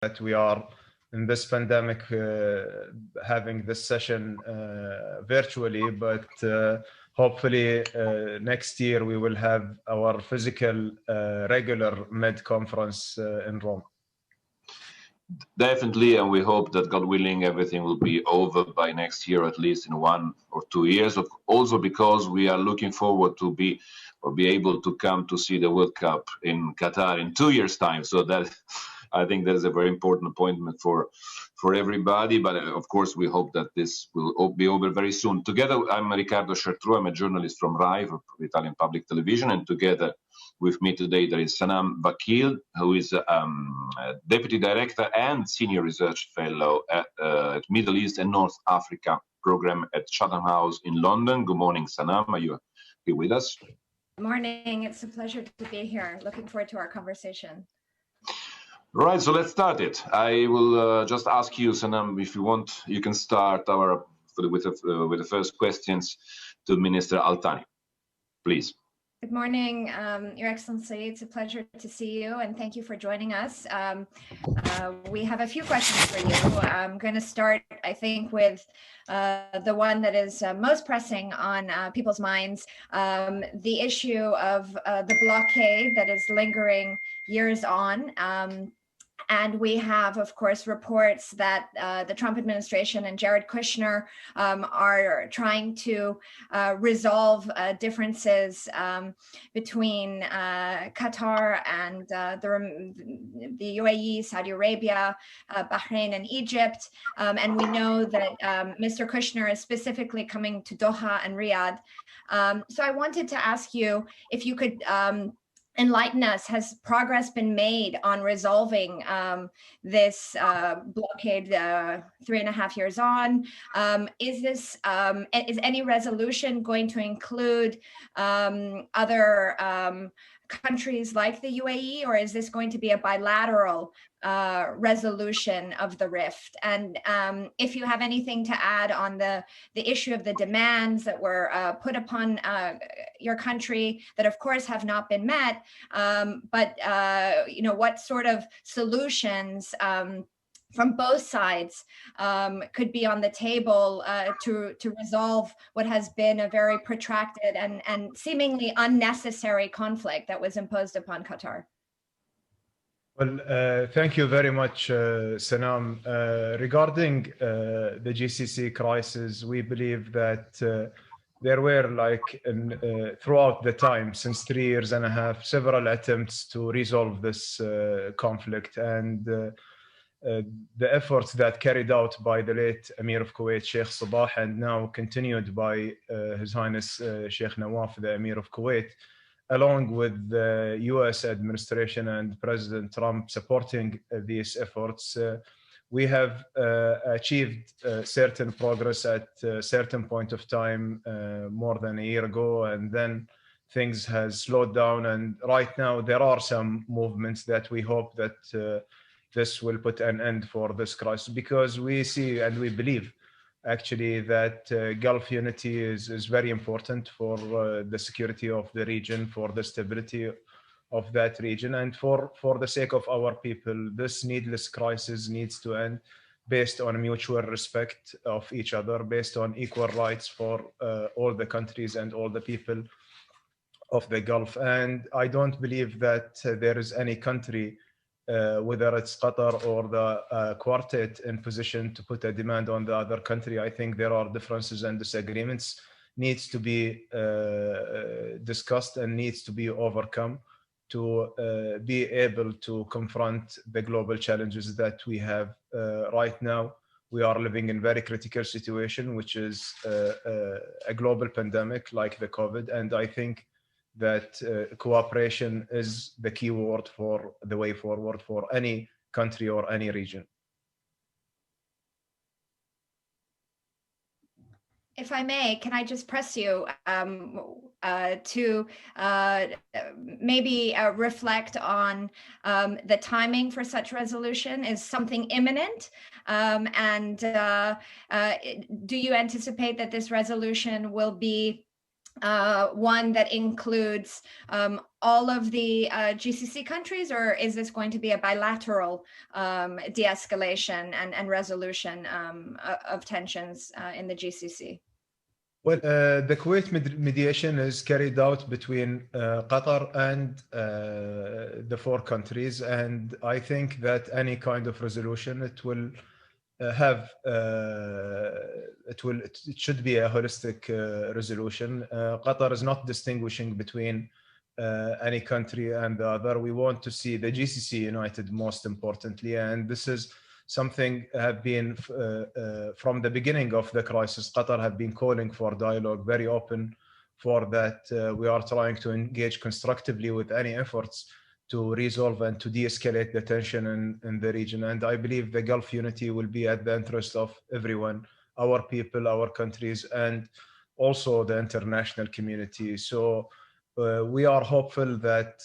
that we are in this pandemic having this session virtually, but hopefully next year we will have our physical regular Med conference in Rome. Definitely, and we hope that, God willing, everything will be over by next year, at least in 1 or 2 years. Also because we are looking forward to be able to come to see the World Cup in Qatar in 2 years' time. So that, I think, that is a very important appointment for everybody. But of course, we hope that this will be over very soon. Together, I'm Riccardo Chartroux. I'm a journalist from RAI, Italian Public Television, and together with me today, there is Sanam Vakil, who is Deputy Director and Senior Research Fellow at Middle East and North Africa Program at Chatham House in London. Good morning, Sanam. Are you here with us? Good morning. It's a pleasure to be here. Looking forward to our conversation. Right, so let's start it. I will just ask you, Sanam, if you want, you can start with the first questions to Minister Al Thani, please. Good morning, Your Excellency. It's a pleasure to see you, and thank you for joining us. We have a few questions for you. I'm going to start, I think, with the one that is most pressing on people's minds, the issue of the blockade that is lingering years on. And we have, of course, reports that the Trump administration and Jared Kushner are trying to resolve differences between Qatar and the UAE, Saudi Arabia, Bahrain, and Egypt. And we know that Mr. Kushner is specifically coming to Doha and Riyadh. So I wanted to ask you if you could enlighten us. Has progress been made on resolving this blockade 3.5 years on? Is any resolution going to include other countries like the UAE, or is this going to be a bilateral resolution of the rift? And if you have anything to add on the issue of the demands that were put upon your country that of course have not been met, but what sort of solutions from both sides could be on the table to resolve what has been a very protracted and seemingly unnecessary conflict that was imposed upon Qatar? Well, thank you very much, Sanam. Regarding the GCC crisis, we believe that there were, throughout the time, since 3.5 years, several attempts to resolve this conflict. And the efforts that carried out by the late Emir of Kuwait, Sheikh Sabah, and now continued by His Highness Sheikh Nawaf, the Emir of Kuwait, along with the US administration and President Trump supporting these efforts, we have achieved certain progress at a certain point of time more than a year ago, and then things has slowed down. And right now there are some movements that we hope that this will put an end for this crisis, because we see and we believe actually that Gulf unity is very important for the security of the region, for the stability of that region, and for the sake of our people. This needless crisis needs to end based on mutual respect of each other, based on equal rights for all the countries and all the people of the Gulf. And I don't believe that there is any country, whether it's Qatar or the Quartet, in position to put a demand on the other country. I think there are differences and disagreements needs to be discussed and needs to be overcome to be able to confront the global challenges that we have right now. We are living in a very critical situation, which is a global pandemic like the COVID. And I think that cooperation is the key word for the way forward for any country or any region. If I may, can I just press you to maybe reflect on the timing for such resolution? Is something imminent? And do you anticipate that this resolution will be one that includes all of the GCC countries, or is this going to be a bilateral de-escalation and resolution of tensions in the GCC? Well, the Kuwait mediation is carried out between Qatar and the four countries, and I think that any kind of resolution, it will have it should be a holistic resolution. Qatar is not distinguishing between any country and the other. We want to see the GCC united, most importantly, and this is something have been from the beginning of the crisis. Qatar have been calling for dialogue, very open for that. We are trying to engage constructively with any efforts to resolve and to de-escalate the tension in the region. And I believe the Gulf unity will be at the interest of everyone, our people, our countries, and also the international community. So we are hopeful that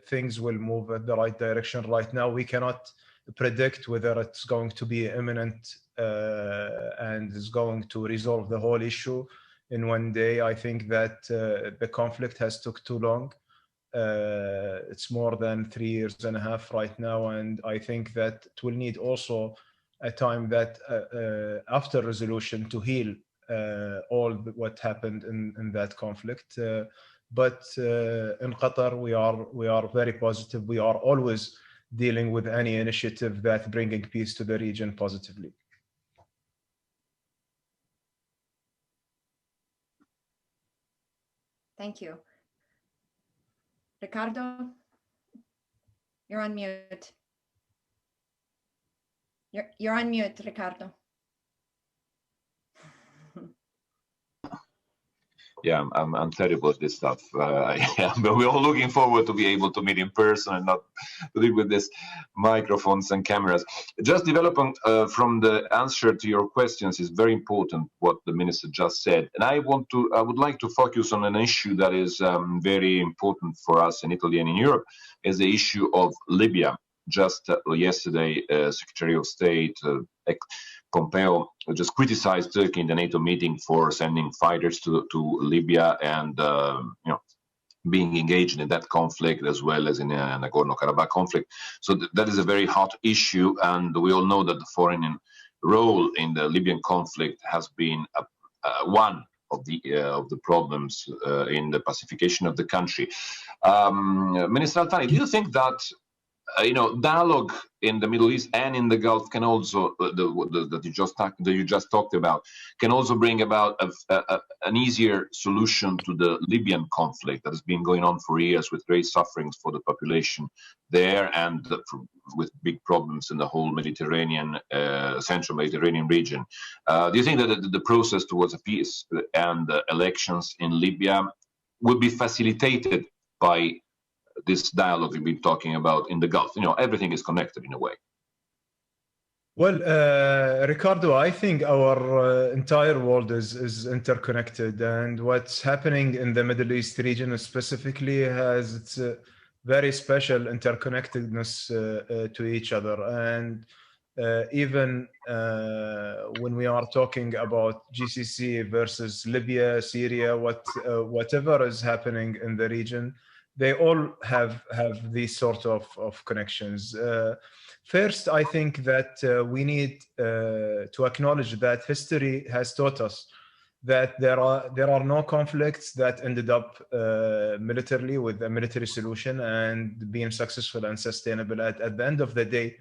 things will move in the right direction. Right now, we cannot predict whether it's going to be imminent and is going to resolve the whole issue in one day. I think that the conflict has took too long. It's more than 3.5 years right now, and I think that it will need also a time that after resolution to heal all what happened in that conflict. But in Qatar, we are very positive. We are always dealing with any initiative that bringing peace to the region positively. Thank you. Riccardo, you're on mute. You're on mute, Riccardo. Yeah, I'm terrible at this stuff. But we're all looking forward to be able to meet in person and not to deal with this microphones and cameras. Just developing from the answer to your questions is very important what the minister just said, and I would like to focus on an issue that is very important for us in Italy and in Europe, is the issue of Libya. Just yesterday, Secretary of State Pompeo just criticized Turkey in the NATO meeting for sending fighters to Libya and being engaged in that conflict, as well as in the Nagorno-Karabakh conflict. So that is a very hot issue, and we all know that the foreign role in the Libyan conflict has been one of the problems in the pacification of the country. Minister Al Thani, do you think that dialogue in the Middle East and in the Gulf can also, that you just talked about, can also bring about an easier solution to the Libyan conflict that has been going on for years, with great sufferings for the population there, and with big problems in the whole Mediterranean, central Mediterranean region? Do you think that the process towards a peace and elections in Libya will be facilitated by this dialogue we've been talking about in the Gulf? Everything is connected in a way. Well, Riccardo, I think our entire world is interconnected, and what's happening in the Middle East region specifically has its very special interconnectedness to each other. And even when we are talking about GCC versus Libya, Syria, whatever is happening in the region, they all have these sort of connections. First, I think that we need to acknowledge that history has taught us that there are no conflicts that ended up militarily with a military solution and being successful and sustainable. At the end of the day,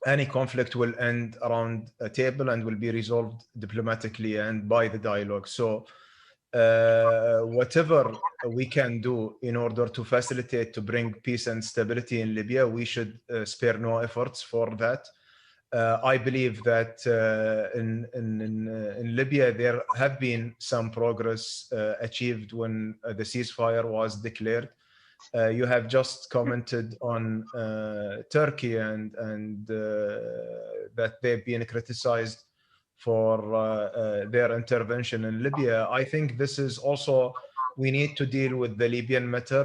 any conflict will end around a table and will be resolved diplomatically and by the dialogue. So whatever we can do in order to facilitate, to bring peace and stability in Libya, we should spare no efforts for that. I believe that in Libya, there have been some progress achieved when the ceasefire was declared. You have just commented on Turkey and that they've been criticized for their intervention in Libya. I think this is also, we need to deal with the Libyan matter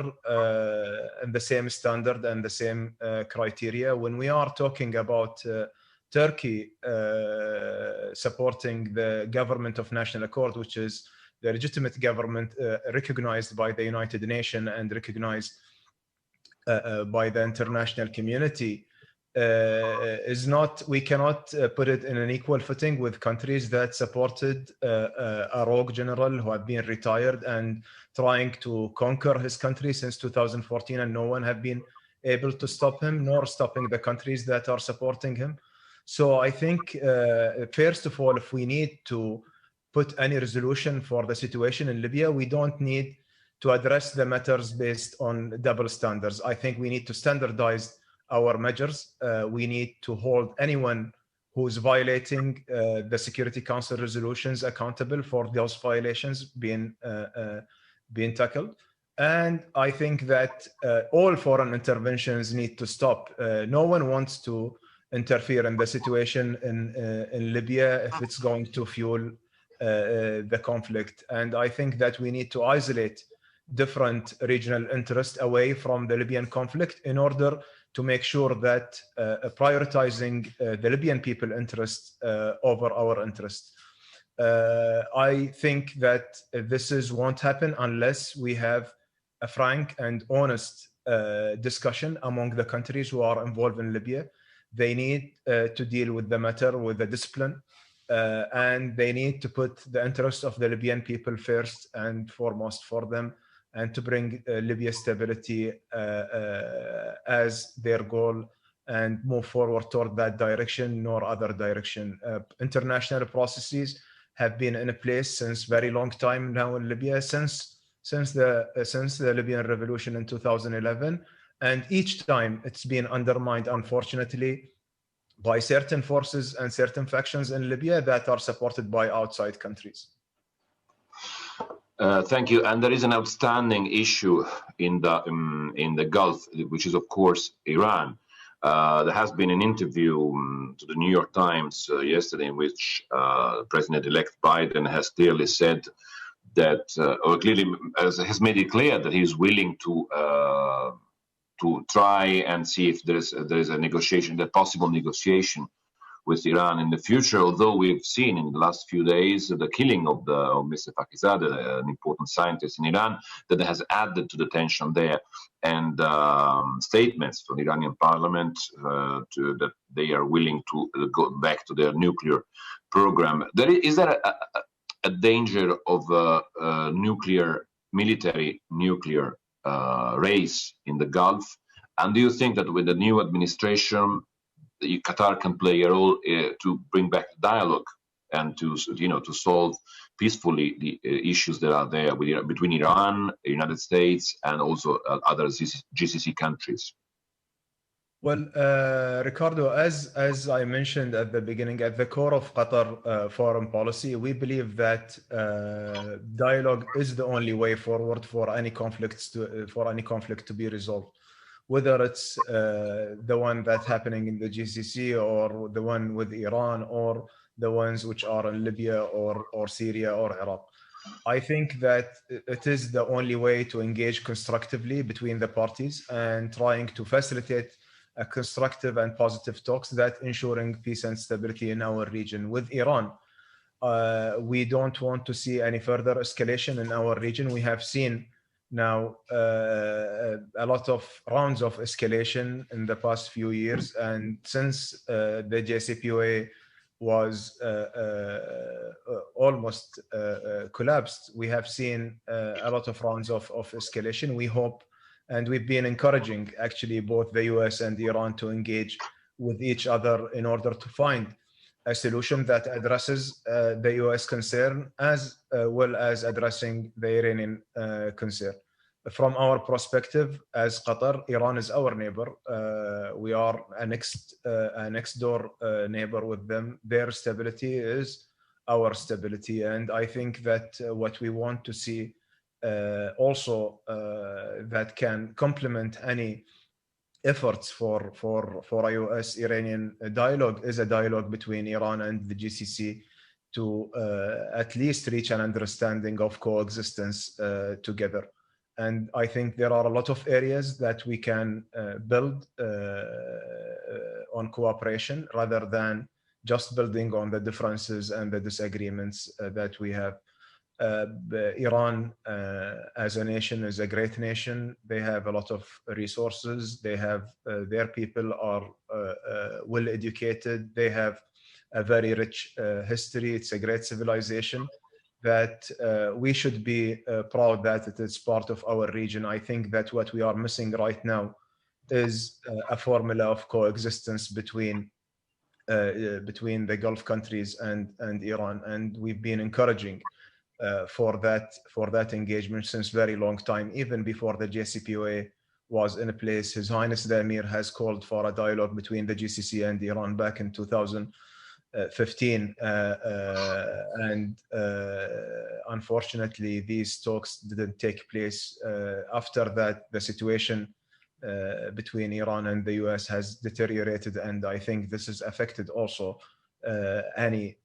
in the same standard and the same criteria. When we are talking about Turkey supporting the government of national accord, which is the legitimate government recognized by the United Nations and recognized by the international community, is not, we cannot put it in an equal footing with countries that supported a rogue general who had been retired and trying to conquer his country since 2014, and no one have been able to stop him, nor stopping the countries that are supporting him. So I think, first of all, if we need to put any resolution for the situation in Libya, we don't need to address the matters based on double standards. I think we need to standardize our measures. We need to hold anyone who's violating the Security Council resolutions accountable for those violations being tackled. And I think that all foreign interventions need to stop. No one wants to interfere in the situation in Libya if it's going to fuel the conflict. And I think that we need to isolate different regional interests away from the Libyan conflict in order to make sure that prioritizing the Libyan people interests over our interests. I think that this won't happen unless we have a frank and honest discussion among the countries who are involved in Libya. They need to deal with the matter with the discipline, and they need to put the interests of the Libyan people first and foremost for them, and to bring Libya stability as their goal and move forward toward that direction, nor other direction. International processes have been in place since very long time now in Libya, since the Libyan revolution in 2011. And each time it's been undermined, unfortunately, by certain forces and certain factions in Libya that are supported by outside countries. Thank you. And there is an outstanding issue in the Gulf, which is, of course, Iran. There has been an interview to the New York Times yesterday in which President-elect Biden has clearly said that, or clearly has made it clear that he's willing to try and see if there is a negotiation, the possible negotiation with Iran in the future. Although we've seen in the last few days the killing of Mr. Fakhrizadeh, an important scientist in Iran, that has added to the tension there, and statements from the Iranian parliament that they are willing to go back to their nuclear program. Is there a danger of a military nuclear race in the Gulf? And do you think that with the new administration, Qatar can play a role to bring back dialogue and to solve peacefully the issues that are there between Iran, the United States, and also other GCC countries? Well, Riccardo, as I mentioned at the beginning, at the core of Qatar foreign policy, we believe that dialogue is the only way forward for any conflict to be resolved. Whether it's the one that's happening in the GCC, or the one with Iran, or the ones which are in Libya or Syria or Iraq. I think that it is the only way to engage constructively between the parties and trying to facilitate a constructive and positive talks that ensuring peace and stability in our region. With Iran, we don't want to see any further escalation in our region. We have seen now a lot of rounds of escalation in the past few years, and since the JCPOA was almost collapsed, we have seen a lot of rounds of escalation. We hope, and we've been encouraging actually both the US and Iran to engage with each other in order to find a solution that addresses the US concern as well as addressing the Iranian concern. From our perspective as Qatar, Iran is our neighbor. We are a next door neighbor with them. Their stability is our stability. And I think that what we want to see also that can complement any efforts for a US-Iranian dialogue is a dialogue between Iran and the GCC to at least reach an understanding of coexistence together. And I think there are a lot of areas that we can build on cooperation rather than just building on the differences and the disagreements that we have. Iran as a nation is a great nation. They have a lot of resources. They have their people are well educated. They have a very rich history. It's a great civilization that we should be proud that it is part of our region. I think that what we are missing right now is a formula of coexistence between the Gulf countries and Iran, and we've been encouraging for that engagement since very long time, even before the JCPOA was in place. His Highness the Emir has called for a dialogue between the GCC and Iran back in 2015, and unfortunately these talks didn't take place. After that, the situation between Iran and the US has deteriorated, and I think this has affected also any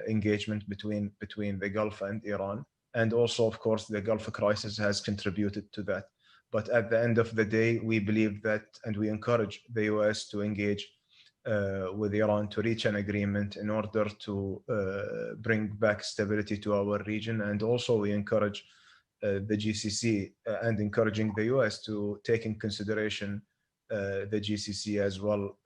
engagement between the Gulf and Iran. And also, of course, the Gulf crisis has contributed to that. But at the end of the day, we believe that, and we encourage the US to engage with Iran to reach an agreement in order to bring back stability to our region. And also we encourage the GCC and encouraging the US to take in consideration the GCC as well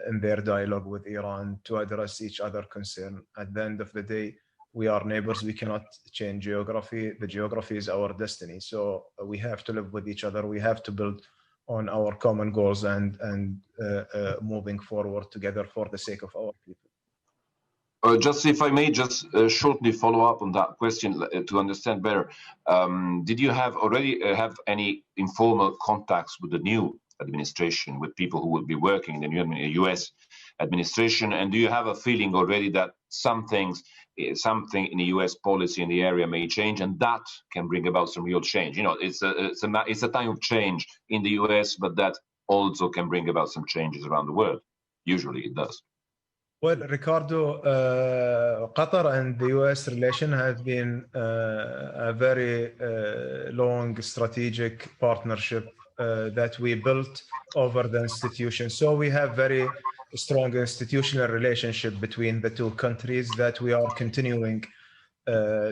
in their dialogue with Iran to address each other concern. At the end of the day, we are neighbors. We cannot change geography. The geography is our destiny. So we have to live with each other. We have to build on our common goals and moving forward together for the sake of our people. Just if I may just shortly follow up on that question to understand better, did you already have any informal contacts with the new administration, with people who will be working in the new US administration? And do you have a feeling already that something in the US policy in the area may change, and that can bring about some real change? You know, it's a time of change in the US, but that also can bring about some changes around the world. Usually it does. Well, Riccardo, Qatar and the US relation have been a very long strategic partnership that we built over the institution. So we have very strong institutional relationship between the two countries that we are continuing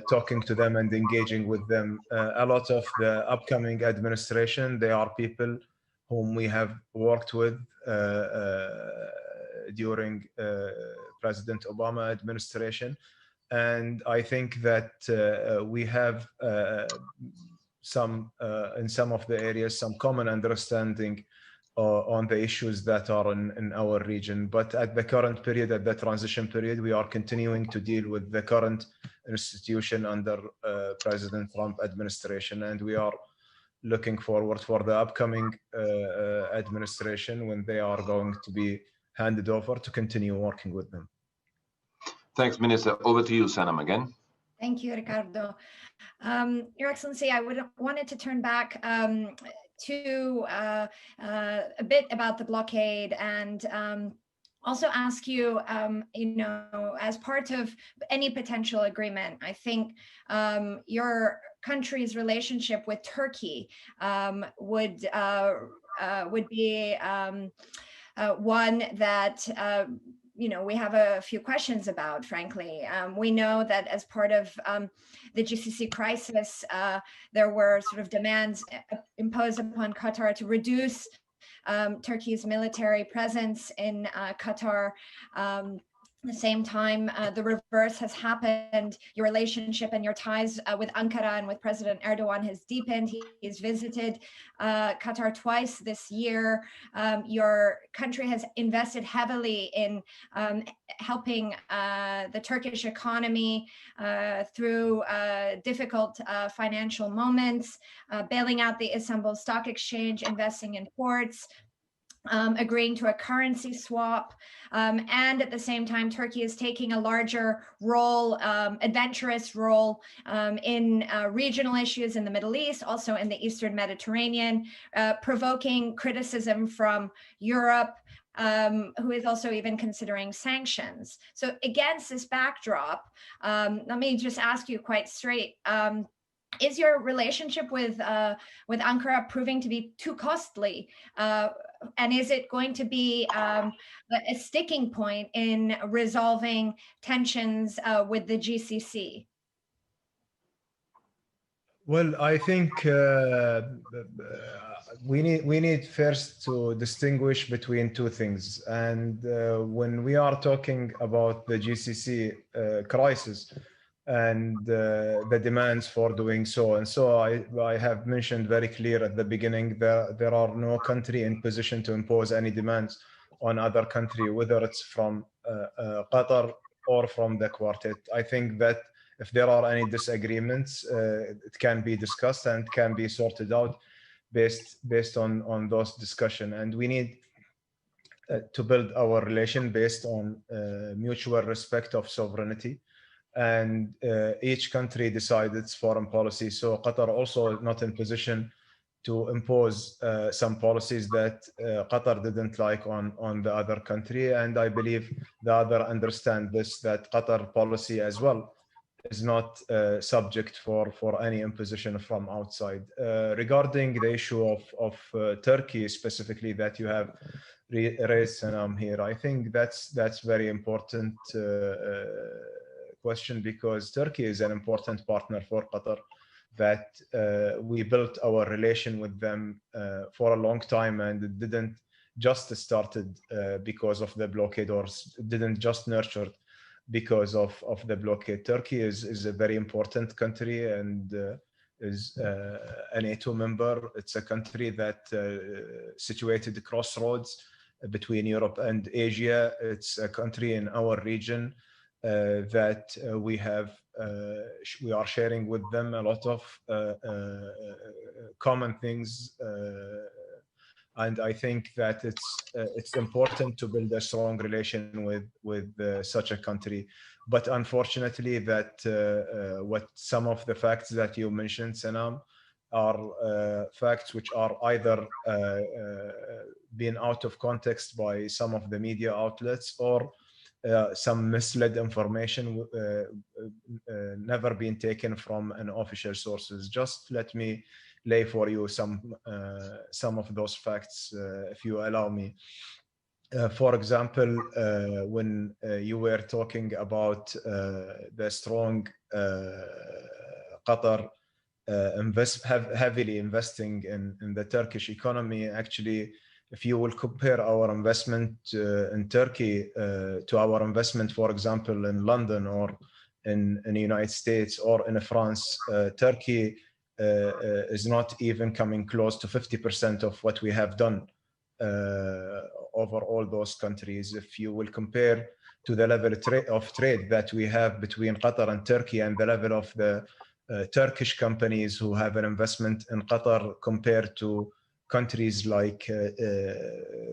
talking to them and engaging with them. A lot of the upcoming administration, they are people whom we have worked with during President Obama administration. And I think that we have in some of the areas, some common understanding on the issues that are in our region. But at the current period, at the transition period, we are continuing to deal with the current institution under President Trump administration. And we are looking forward for the upcoming administration when they are going to be handed over to continue working with them. Thanks, Minister. Over to you, Sanam, again. Thank you, Riccardo. Your Excellency, I wanted to turn back to a bit about the blockade and also ask you, as part of any potential agreement, I think your country's relationship with Turkey would be one that we have a few questions about, frankly. We know that as part of the GCC crisis, there were sort of demands imposed upon Qatar to reduce Turkey's military presence in Qatar. At the same time, the reverse has happened. Your relationship and your ties with Ankara and with President Erdogan has deepened. He's visited Qatar twice this year. Your country has invested heavily in helping the Turkish economy through difficult financial moments, bailing out the Istanbul Stock Exchange, investing in ports, agreeing to a currency swap, and at the same time, Turkey is taking a larger role, adventurous role in regional issues in the Middle East, also in the Eastern Mediterranean, provoking criticism from Europe, who is also even considering sanctions. So against this backdrop, let me just ask you quite straight, is your relationship with Ankara proving to be too costly? And is it going to be a sticking point in resolving tensions with the GCC? Well, I think we need first to distinguish between two things. And when we are talking about the GCC crisis and the demands for doing so, and so I have mentioned very clear at the beginning that there are no country in position to impose any demands on other country, whether it's from Qatar or from the quartet. I think that if there are any disagreements, it can be discussed and can be sorted out based on those discussion. And we need to build our relation based on mutual respect of sovereignty. And each country decides its foreign policy. So Qatar also not in position to impose some policies that Qatar didn't like on the other country. And I believe the other understand this, that Qatar policy as well is not subject for any imposition from outside. Regarding the issue of Turkey specifically that you have raised, Sanam, here, I think that's very important question, because Turkey is an important partner for Qatar, that we built our relation with them for a long time, and it didn't just started because of the blockade, or didn't just nurtured because of the blockade. Turkey is a very important country and is a NATO member. It's a country that situated crossroads between Europe and Asia. It's a country in our region that we are sharing with them a lot of common things. And I think that it's important to build a strong relation with such a country. But unfortunately, that what some of the facts that you mentioned, Sanam, are facts which are either being out of context by some of the media outlets, or some misled information never been taken from an official sources. Just let me lay for you some of those facts, if you allow me. For example, when you were talking about the strong Qatar heavily investing in the Turkish economy, actually, if you will compare our investment in Turkey to our investment, for example, in London or in the United States or in France, Turkey is not even coming close to 50% of what we have done over all those countries. If you will compare to the level of trade that we have between Qatar and Turkey, and the level of the Turkish companies who have an investment in Qatar compared to countries like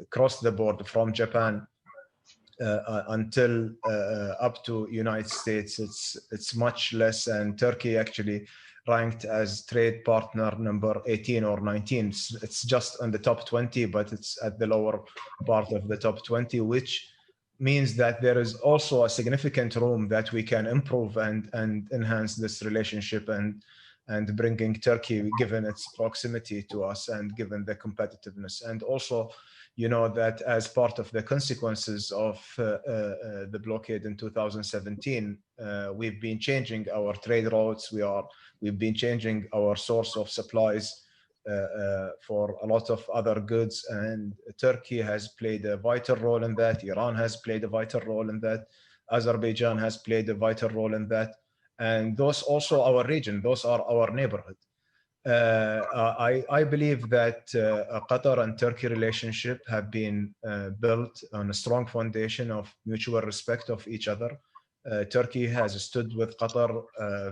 across the board from Japan until up to United States, it's much less. And Turkey actually ranked as trade partner number 18 or 19. It's just on the top 20, but it's at the lower part of the top 20, which means that there is also a significant room that we can improve and enhance this relationship and bringing Turkey, given its proximity to us and given the competitiveness. And also, you know, that as part of the consequences of the blockade in 2017, we've been changing our trade routes. We've been changing our source of supplies for a lot of other goods, and Turkey has played a vital role in that. Iran has played a vital role in that. Azerbaijan has played a vital role in that. And those also our region, those are our neighborhood. I believe that Qatar and Turkey relationship have been built on a strong foundation of mutual respect of each other. Turkey has stood with Qatar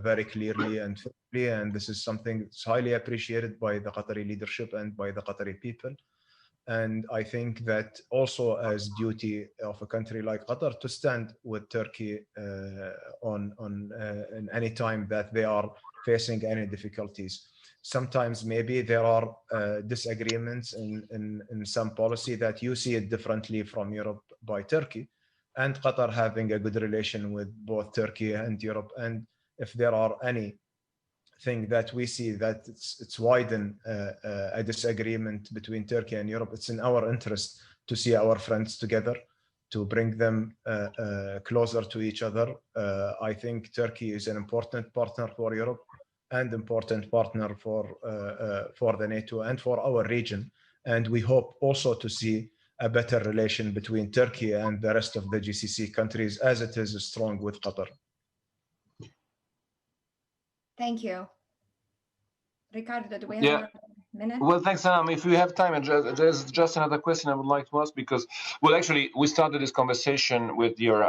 very clearly and firmly, and this is something that's highly appreciated by the Qatari leadership and by the Qatari people. And I think that also as duty of a country like Qatar to stand with Turkey in any time that they are facing any difficulties. Sometimes maybe there are disagreements in some policy that you see it differently from Europe by Turkey, and Qatar having a good relation with both Turkey and Europe. And if there are anything that we see that it's widen a disagreement between Turkey and Europe, it's in our interest to see our friends together, to bring them closer to each other. I think Turkey is an important partner for Europe. and important partner for the NATO and for our region. And we hope also to see a better relation between Turkey and the rest of the GCC countries, as it is strong with Qatar. Thank you. Riccardo, do we have a minute? Well, thanks, Sanam. If we have time, there's just another question I would like to ask, because, well, actually, we started this conversation with your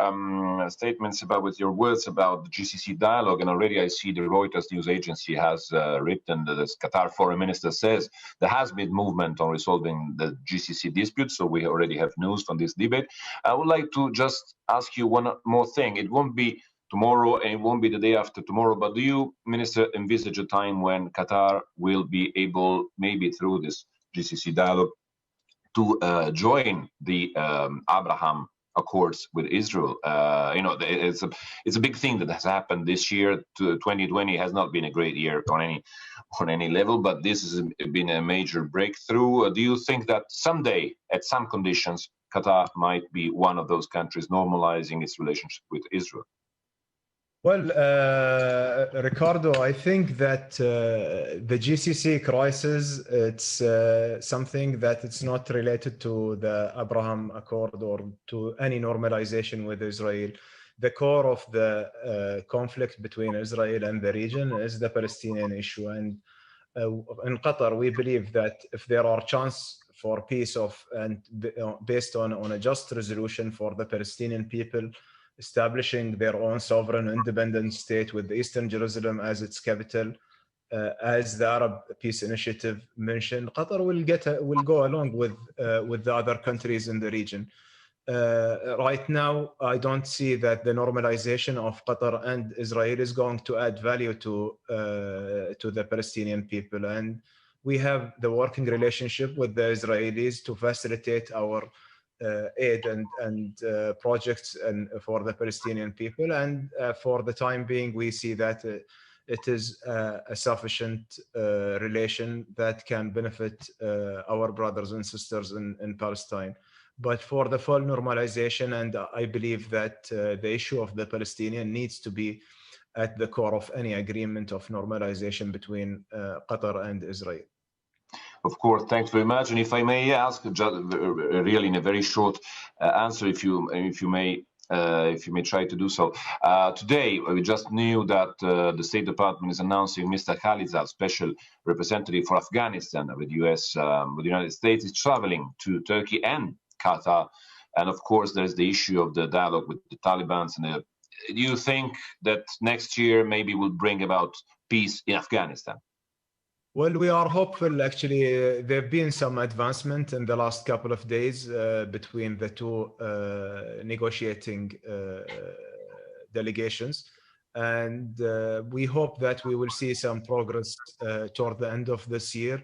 statements with your words about the GCC dialogue, and already I see the Reuters news agency has written that the Qatar foreign minister says there has been movement on resolving the GCC dispute, so we already have news from this debate. I would like to just ask you one more thing. It won't be tomorrow, and it won't be the day after tomorrow, but do you, Minister, envisage a time when Qatar will be able, maybe through this GCC dialogue, to join the Abraham Accords with Israel? You know, it's a big thing that has happened this year. 2020 has not been a great year on any level, but this has been a major breakthrough. Do you think that someday, at some conditions, Qatar might be one of those countries normalizing its relationship with Israel? Well, Riccardo, I think that the GCC crisis, it's something that it's not related to the Abraham Accord or to any normalization with Israel. The core of the conflict between Israel and the region is the Palestinian issue. And in Qatar, we believe that if there are chances for peace based on a just resolution for the Palestinian people, establishing their own sovereign independent state with Eastern Jerusalem as its capital, as the Arab Peace Initiative mentioned, Qatar will go along with the other countries in the region. Right now, I don't see that the normalization of Qatar and Israel is going to add value to the Palestinian people, and we have the working relationship with the Israelis to facilitate our aid and projects and for the Palestinian people. And for the time being, we see that it is a sufficient relation that can benefit our brothers and sisters in Palestine. But for the full normalization, and I believe that the issue of the Palestinian needs to be at the core of any agreement of normalization between Qatar and Israel. Of course, thanks very much. And if I may ask, just really in a very short answer, if you may try to do so. Today, we just knew that the State Department is announcing Mr. Khalizad, special representative for Afghanistan with the United States, is traveling to Turkey and Qatar. And of course, there's the issue of the dialogue with the Taliban. And do you think that next year maybe will bring about peace in Afghanistan? Well, we are hopeful. Actually, there have been some advancement in the last couple of days between the two negotiating delegations. And we hope that we will see some progress toward the end of this year.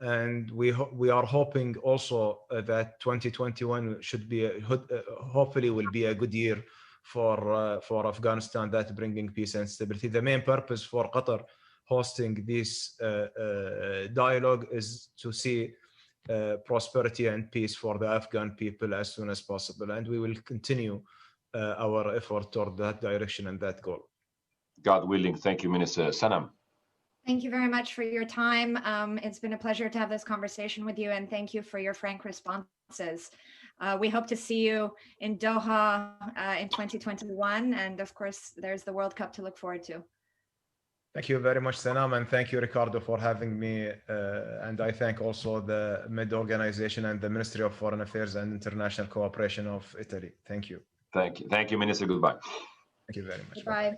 And we are hoping also that 2021 should be hopefully will be a good year for Afghanistan, that bringing peace and stability. The main purpose for Qatar hosting this dialogue is to see prosperity and peace for the Afghan people as soon as possible. And we will continue our effort toward that direction and that goal. God willing. Thank you, Minister. Sanam. Thank you very much for your time. It's been a pleasure to have this conversation with you, and thank you for your frank responses. We hope to see you in Doha in 2021. And of course, there's the World Cup to look forward to. Thank you very much, Sanam, and thank you, Riccardo, for having me. And I thank also the MED organization and the Ministry of Foreign Affairs and International Cooperation of Italy. Thank you. Thank you. Thank you, Minister. Goodbye. Thank you very much. Goodbye.